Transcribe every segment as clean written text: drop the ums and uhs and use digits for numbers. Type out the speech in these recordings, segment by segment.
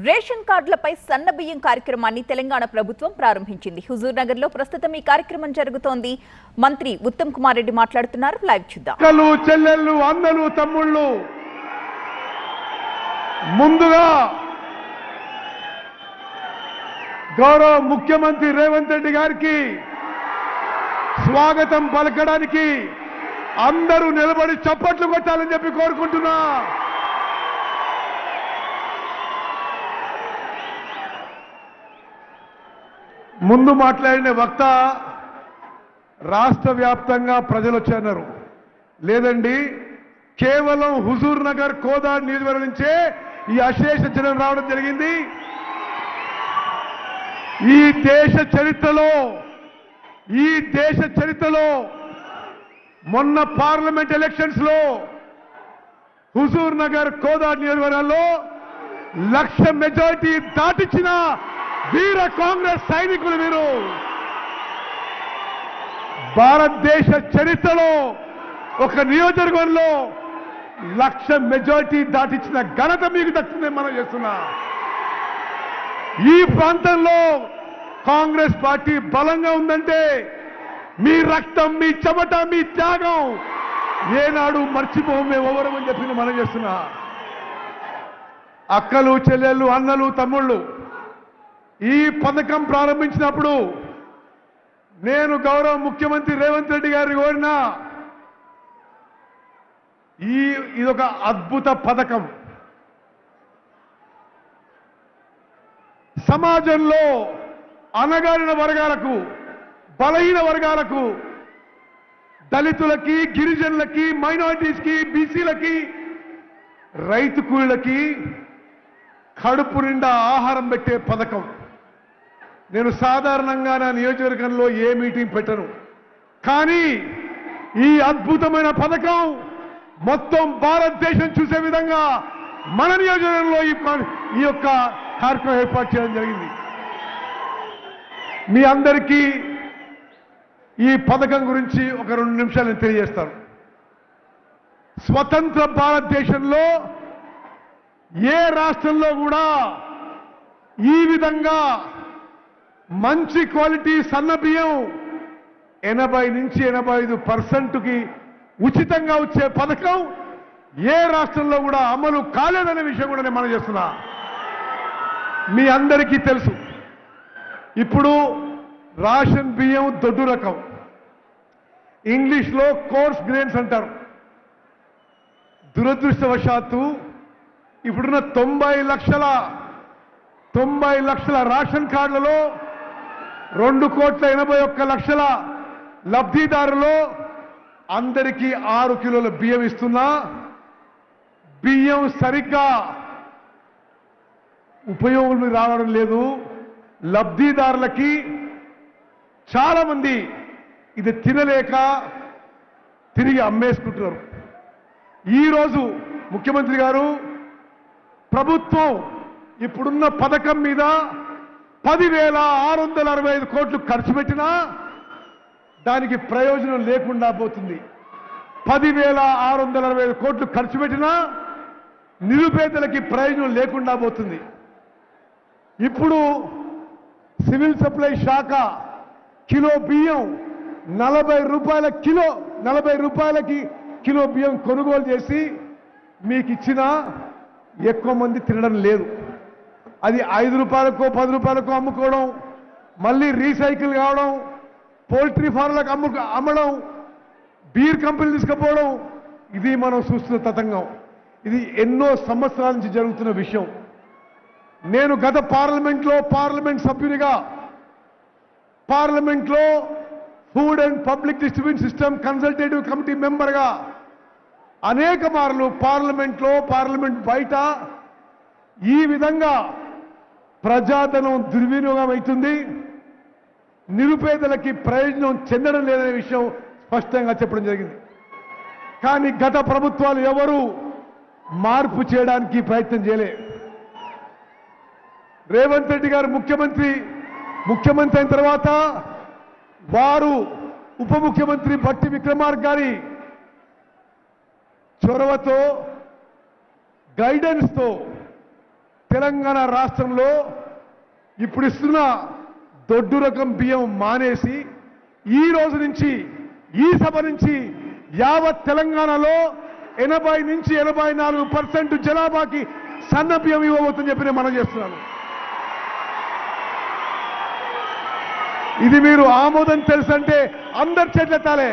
Ration కార్డులపై సన్నబియ్యం కార్యక్రమాన్ని తెలంగాణ ప్రభుత్వం ప్రారంభించింది. హుజూర్ నగర్ లో ప్రస్తుతం ఈ కార్యక్రమం జరుగుతోంది. మంత్రి ఉత్తమ్ కుమార్ రెడ్డి మాట్లాడుతున్నారు. లైవ్ చూద్దాం. అక్కలు, చెల్లెళ్ళు, అన్నలు, తమ్ముళ్ళు, ముందుగా గౌరవ ముఖ్యమంత్రి రేవంత్ రెడ్డి గారికి స్వాగతం పలకడానికి అందరూ నిలబడి చప్పట్లు కొట్టాలని చెప్పి కోరుకుంటున్నా. ముందు మాట్లాడిన వక్త రాష్ట్ర వ్యాప్తంగా ప్రజలు వచ్చారు. లేదండి, కేవలం హుజూర్ నగర్ కోదాడ్ నియోజకవర్గం నుంచే ఈ అశేష జనం రావడం జరిగింది. ఈ దేశ చరిత్రలో మొన్న పార్లమెంట్ ఎలక్షన్స్ లో హుజూర్ నగర్ కోదాడ్ నియోజకవర్గాల్లో 1,00,000 మెజారిటీ దాటించిన వీర కాంగ్రెస్ సైనికులు మీరు. భారతదేశ చరిత్రలో ఒక నియోజకవర్గంలో 1,00,000 మెజారిటీ దాటించిన ఘనత మీకు దక్కిందని మనం చేస్తున్నా. ఈ ప్రాంతంలో కాంగ్రెస్ పార్టీ బలంగా ఉందంటే మీ రక్తం, మీ చెమట, మీ త్యాగం ఏనాడు మర్చిపోము మేము ఎవరమని చెప్పి మనం చేస్తున్నా. అక్కలు, చెల్లెళ్ళు, అన్నలు, తమ్ముళ్ళు, ఈ పథకం ప్రారంభించినప్పుడు నేను గౌరవ ముఖ్యమంత్రి రేవంత్ రెడ్డి గారిని కోరినా, ఇదొక అద్భుత పథకం. సమాజంలో అణగారిన వర్గాలకు, బలహీన వర్గాలకు, దళితులకి, గిరిజనులకి, మైనారిటీస్కి, బీసీలకి, రైతు కూలీలకి కడుపు నిండా ఆహారం పెట్టే పథకం. నేను సాధారణంగా నా నియోజకవర్గంలో ఏ మీటింగ్ పెట్టను, కానీ ఈ అద్భుతమైన పథకం మొత్తం భారతదేశం చూసే విధంగా మన నియోజకవర్గంలో ఈ యొక్క కార్యక్రమం ఏర్పాటు చేయడం జరిగింది. మీ అందరికీ ఈ పథకం గురించి ఒక 2 నిమిషాలు నేను తెలియజేస్తాను. స్వతంత్ర భారతదేశంలో ఏ రాష్ట్రంలో కూడా ఈ విధంగా మంచి క్వాలిటీ సన్న బియ్యం 80 నుంచి 85%కి ఉచితంగా వచ్చే పథకం ఏ రాష్ట్రంలో కూడా అమలు కాలేదనే విషయం కూడా నేను మనం చేస్తున్నా. మీ అందరికీ తెలుసు, ఇప్పుడు రేషన్ బియ్యం దొడ్డు రకం, ఇంగ్లీష్లో కోర్స్ గ్రెయిన్స్ అంటారు. దురదృష్టవశాత్తు ఇప్పుడున్న 90 లక్షల రేషన్ కార్డులలో 2,81,00,000 లబ్ధిదారులు అందరికీ 6 కిలోల బియ్యం ఇస్తున్నా. బియ్యం సరిగ్గా ఉపయోగం రావడం లేదు. లబ్ధిదారులకి చాలా మంది ఇది తినలేక తిరిగి అమ్మేసుకుంటున్నారు. ఈరోజు ముఖ్యమంత్రి గారు ప్రభుత్వం ఇప్పుడున్న పథకం మీద 10,665 కోట్లు ఖర్చు పెట్టినా దానికి ప్రయోజనం లేకుండా పోతుంది. 10,665 కోట్లు ఖర్చు పెట్టినా నిరుపేదలకి ప్రయోజనం లేకుండా పోతుంది. ఇప్పుడు సివిల్ సప్లై శాఖ కిలో బియ్యం 40 రూపాయలకి కిలో బియ్యం కొనుగోలు చేసి మీకు ఇచ్చినా ఎక్కువ మంది తినడం లేదు. అది 5 రూపాయలకో 10 రూపాయలకో అమ్ముకోవడం, మళ్ళీ రీసైకిల్ కావడం, పౌల్ట్రీ ఫార్మ్లకు అమ్మడం, బీర్ కంపెనీలు తీసుకుపోవడం, ఇది మనం చూస్తున్న తతంగం. ఇది ఎన్నో సంవత్సరాల నుంచి జరుగుతున్న విషయం. నేను గత పార్లమెంట్ సభ్యునిగా పార్లమెంట్లో food and public distribution system consultative committee మెంబర్గా అనేక మార్లు పార్లమెంట్ బయట ఈ విధంగా ప్రజాధనం దుర్వినియోగం అవుతుంది, నిరుపేదలకి ప్రయోజనం చెందడం లేదనే విషయం స్పష్టంగా చెప్పడం జరిగింది. కానీ గత ప్రభుత్వాలు ఎవరు మార్పు చేయడానికి ప్రయత్నం చేయలే. రేవంత్ రెడ్డి గారు ముఖ్యమంత్రి అయిన తర్వాత వారు ఉప ముఖ్యమంత్రి భట్టి విక్రమార్క గారి చొరవతో, గైడెన్స్తో తెలంగాణ రాష్ట్రంలో ఇప్పుడు ఇస్తున్న దొడ్డు రకం బియ్యం మానేసి ఈ రోజు నుంచి ఈ సభ నుంచి యావత్ తెలంగాణలో 80 నుంచి 84% జనాభాకి సన్న బియ్యం ఇవ్వబోతుందని చెప్పి నేను మనం చేస్తున్నాను. ఇది మీరు ఆమోదం తెలుసంటే అందరి చేతులెత్తాలే.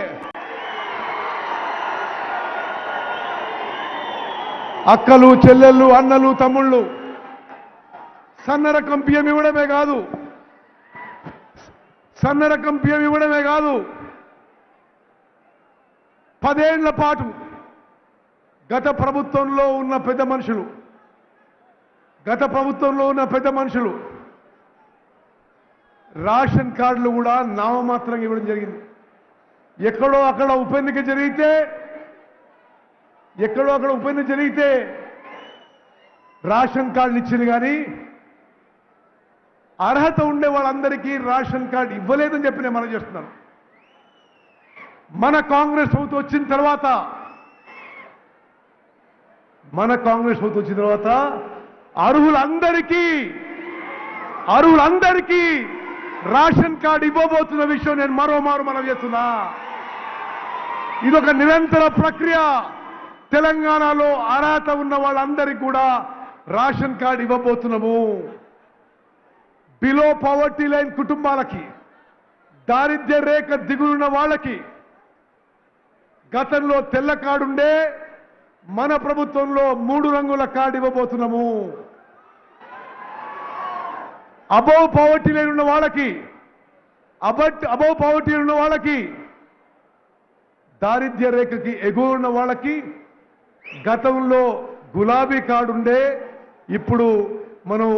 అక్కలు, చెల్లెళ్ళు, అన్నలు, తమ్ముళ్ళు సన్న రకం బియ్యం ఇవ్వడమే కాదు, సన్న రకం బియ్యం ఇవ్వడమే కాదు, 10 ఏళ్ల పాటు గత ప్రభుత్వంలో ఉన్న పెద్ద మనుషులు రేషన్ కార్డులు కూడా నామమాత్రంగా ఇవ్వడం జరిగింది. ఎక్కడో అక్కడ ఉప ఎన్నిక జరిగితే రేషన్ కార్డులు ఇచ్చింది కానీ అర్హత ఉండే వాళ్ళందరికీ రేషన్ కార్డు ఇవ్వలేదని చెప్పి నేను మనం చేస్తున్నాను. మన కాంగ్రెస్ ప్రభుత్వం వచ్చిన తర్వాత అర్హులందరికీ రేషన్ కార్డు ఇవ్వబోతున్న విషయం నేను మరోమారు మనం చేస్తున్నా. ఇదొక నిరంతర ప్రక్రియ. తెలంగాణలో అర్హత ఉన్న వాళ్ళందరికీ కూడా రేషన్ కార్డు ఇవ్వబోతున్నాము. బిలో పవర్టీ లైన్ కుటుంబాలకి, దారిద్ర్య రేఖ దిగులున్న వాళ్ళకి గతంలో తెల్ల కార్డు ఉండే, మన ప్రభుత్వంలో 3 రంగుల కార్డు ఇవ్వబోతున్నాము. అబౌవ్ పవర్టీ లైన్ ఉన్న వాళ్ళకి, దారిద్ర్య రేఖకి ఎగువ ఉన్న వాళ్ళకి గతంలో గులాబీ కార్డు ఉండే, ఇప్పుడు మనం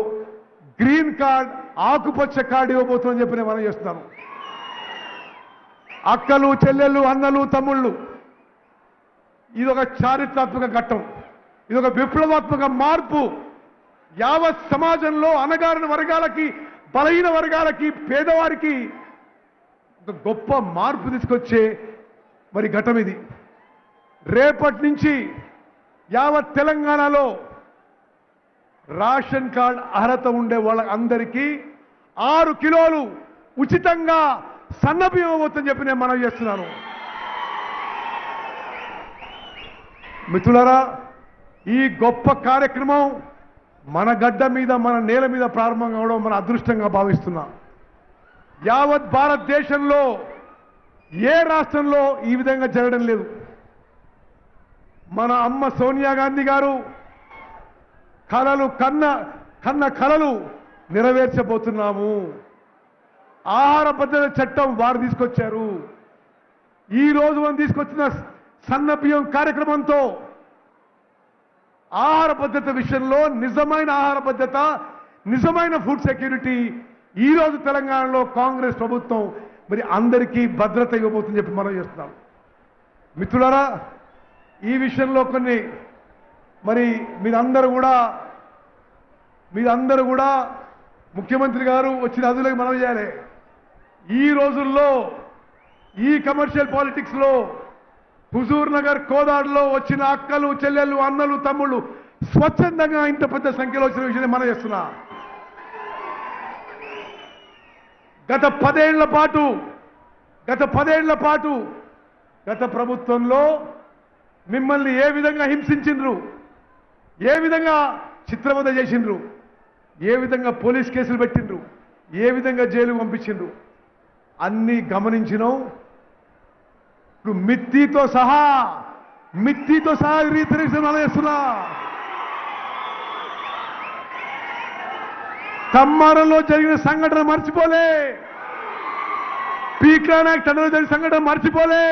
గ్రీన్ కార్డ్, ఆకుపచ్చ కార్డు ఇవ్వబోతుందని చెప్పి నేను మనం చేస్తున్నాను. అక్కలు, చెల్లెళ్ళు, అన్నలు, తమ్ముళ్ళు, ఇదొక చారిత్రాత్మక ఘట్టం, ఇదొక విప్లవాత్మక మార్పు. యావత్ సమాజంలో అణగారిన వర్గాలకి, బలహీన వర్గాలకి, పేదవారికి ఒక గొప్ప మార్పు తీసుకొచ్చే మరి ఘటన ఇది. రేపటి నుంచి యావత్ తెలంగాణలో రేషన్ కార్డ్ అర్హత ఉండే వాళ్ళందరికీ 6 కిలోలు ఉచితంగా సన్నబియ్యం ఇవ్వబోతుందని చెప్పి నేను మనవి చేస్తున్నాను. మిత్రులారా, ఈ గొప్ప కార్యక్రమం మన గడ్డ మీద, మన నేల మీద ప్రారంభం కావడం మన అదృష్టంగా భావిస్తున్నా. యావత్ భారతదేశంలో ఏ రాష్ట్రంలో ఈ విధంగా జరగడం లేదు. మన అమ్మ సోనియా గాంధీ గారు కన్న కలలు నెరవేర్చబోతున్నాము. ఆహార భద్రత చట్టం వారు తీసుకొచ్చారు. ఈ రోజు మనం తీసుకొచ్చిన సన్న బియ్యం కార్యక్రమంతో ఆహార భద్రత విషయంలో నిజమైన ఆహార భద్రత, నిజమైన ఫుడ్ సెక్యూరిటీ ఈ రోజు తెలంగాణలో కాంగ్రెస్ ప్రభుత్వం మరి అందరికీ భద్రత ఇవ్వబోతుందని చెప్పి మనం చేస్తున్నాం. మిత్రులారా, ఈ విషయంలో కొన్ని మరి మీరందరూ కూడా ముఖ్యమంత్రి గారు వచ్చిన అదులకు మనం చేయాలి. ఈ రోజుల్లో ఈ కమర్షియల్ పాలిటిక్స్ లో హుజూర్ నగర్, కోదాడులో వచ్చిన అక్కలు, చెల్లెళ్ళు, అన్నలు, తమ్ముళ్ళు స్వచ్ఛందంగా ఇంత పెద్ద సంఖ్యలో వచ్చిన విషయాన్ని మనం చేస్తున్నా. గత 10 ఏళ్ల పాటు గత ప్రభుత్వంలో మిమ్మల్ని ఏ విధంగా హింసించిండ్రు, ఏ విధంగా చిత్రవద చేసిండ్రు, ఏ విధంగా పోలీస్ కేసులు పెట్టిండ్రు, ఏ విధంగా జైలు పంపించిండ్రు అన్నీ గమనించినాం. ఇప్పుడు మిత్తితో సహా రీతిరేషన్ చేస్తున్నా. కమ్మారంలో జరిగిన సంఘటన మర్చిపోలే, పీకా నాయక్ తండ్రిలో జరిగిన సంఘటన మర్చిపోలే.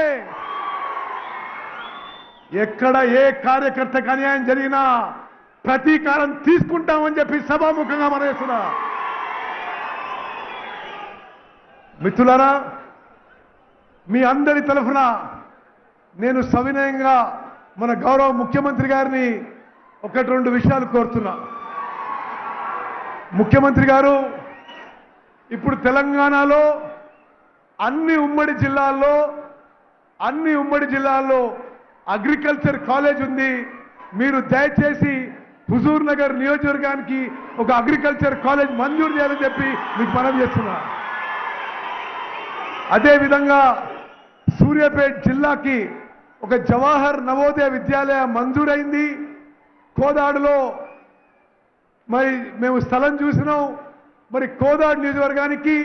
ఎక్కడ ఏ కార్యకర్తకు అన్యాయం జరిగినా ప్రతీకారం తీసుకుంటామని చెప్పి సభాముఖంగా మనం చేస్తున్నా. మిత్రులారా, మీ అందరి తరఫున నేను సవినయంగా మన గౌరవ ముఖ్యమంత్రి గారిని 1-2 విషయాలు కోరుతున్నా. ముఖ్యమంత్రి గారు, ఇప్పుడు తెలంగాణలో అన్ని ఉమ్మడి జిల్లాల్లో అగ్రికల్చర్ కాలేజ్ ఉంది. మీరు దయచేసి హుజూర్ నగర్ నియోజకవర్గానికి ఒక అగ్రికల్చర్ కాలేజ్ మంజూరు చేయాలని చెప్పి మీకు మనవి చేస్తున్నా. అదేవిధంగా సూర్యాపేట జిల్లాకి ఒక జవహర్ నవోదయ విద్యాలయ మంజూరైంది. కోదాడులో మరి మేము స్థలం చూసినాం. మరి కోదాడు నియోజకవర్గానికి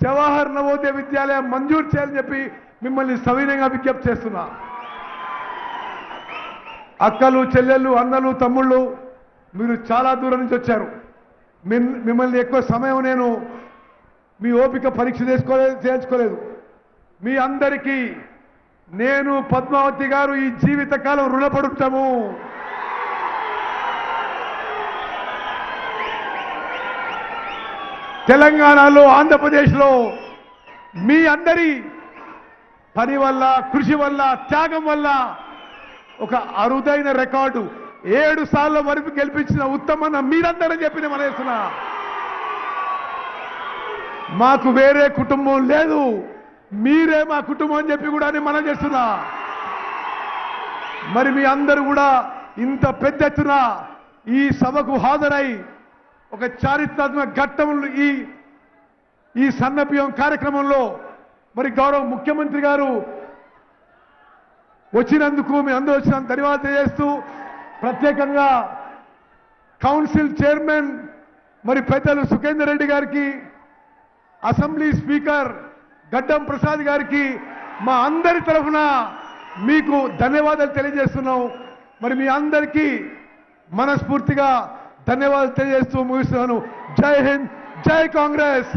జవహర్ నవోదయ విద్యాలయం మంజూరు చేయాలని చెప్పి మిమ్మల్ని సవినయంగా విజ్ఞప్తి చేస్తున్నా. అక్కలు, చెల్లెళ్ళు, అన్నలు, తమ్ముళ్ళు, మీరు చాలా దూరం నుంచి వచ్చారు. మిమ్మల్ని ఎక్కువ సమయం నేను మీ ఓపిక పరీక్ష చేయించుకోలేదు. మీ అందరికీ నేను, పద్మావతి గారు ఈ జీవితకాలం రుణపడుతాము. తెలంగాణలో, ఆంధ్రప్రదేశ్లో మీ అందరి పని వల్ల, కృషి వల్ల, త్యాగం వల్ల ఒక అరుదైన రికార్డు 7 సార్ల వరకు గెలిపించిన ఉత్తమన్న మీరందరని చెప్పి నేను మనవేస్తున్నా. మాకు వేరే కుటుంబం లేదు, మీరే మా కుటుంబం అని చెప్పి కూడా నేను మనం చేస్తున్నా. మరి మీ అందరూ కూడా ఇంత పెద్ద ఎత్తున ఈ సభకు హాజరై ఒక చారిత్రాత్మక ఘట్టం ఈ సన్నబియ్యం కార్యక్రమంలో మరి గౌరవ ముఖ్యమంత్రి గారు వచ్చినందుకు మీ అందరూ వచ్చినందుకు ధన్యవాదాలు తెలియజేస్తూ, ప్రత్యేకంగా కౌన్సిల్ చైర్మన్ మరి పెద్దలు సుఖేందర్ రెడ్డి గారికి, అసెంబ్లీ స్పీకర్ గడ్డం ప్రసాద్ గారికి మా అందరి తరఫున మీకు ధన్యవాదాలు తెలియజేస్తున్నాం. మరి మీ అందరికీ మనస్ఫూర్తిగా ధన్యవాదాలు తెలియజేస్తూ ముగిస్తున్నాను. జై హింద్, జై కాంగ్రెస్.